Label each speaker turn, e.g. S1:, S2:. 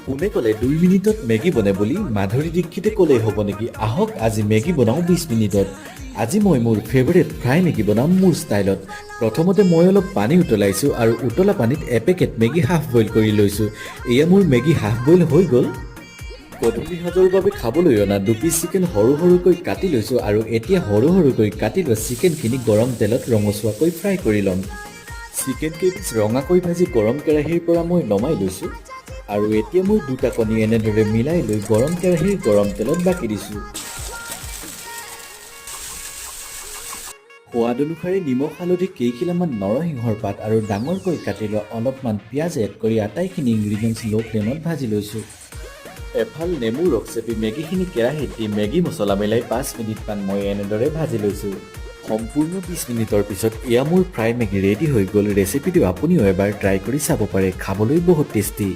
S1: কোনে ক'লে 2 মিনিটত মেগী বনে বুলি মাধুৰী দীক্ষিতে ক'লেই হ'ব নেকি আহক আজি মেগী বনাওঁ 20 মিনিটত আজি মই মোৰ ফেভাৰিট ফ্ৰাই মেগী বনাম মোৰ ষ্টাইলত প্ৰথমতে মই অলপ পানী উতলাইছোঁ আৰু উতলা পানীত এপেকেট মেগী হাফ বইল কৰি লৈছোঁ এয়া মোৰ মেগী হাফ বইল হৈ গ'ল গধূলি সাজৰ বাবে খাবলৈ অনা 2 পিচ চিকেন সৰু সৰুকৈ কাটি লৈছোঁ আৰু এতিয়া সৰু সৰুকৈ কাটি লোৱা চিকেনখিনি গৰম তেলত ৰঙচুৱাকৈ ফ্ৰাই কৰি ল'ম চিকেন কেইপিচ ৰঙাকৈ ভাজি গৰম কেৰাহীৰ পৰা মই নমাই লৈছোঁ আৰু এতিয়া মই 2টা কণী এনেদৰে মিলাই লৈ গৰম কেৰাহীৰ গৰম তেলত বাকি দিছোঁ সোৱাদ অনুসাৰে নিমখ হালধি কেইখিলামান নৰসিংহৰ পাত আৰু ডাঙৰকৈ কাটি লোৱা অলপমান পিঁয়াজ এড কৰি আটাইখিনি ইনগ্ৰিডিয়েণ্টছ ল' ফ্লেমত ভাজি লৈছোঁ এফাল নেমু ৰস চেপি মেগীখিনি কেৰাহীত দি মেগী মছলা মিলাই 5 মিনিটমান মই এনেদৰে ভাজি লৈছোঁ সম্পূৰ্ণ 20 মিনিটৰ পিছত এয়া মোৰ ফ্ৰাই মেগী ৰেডি হৈ গ'ল ৰেচিপিটো আপুনিও এবাৰ ট্ৰাই কৰি চাব পাৰে খাবলৈ বহুত টেষ্টি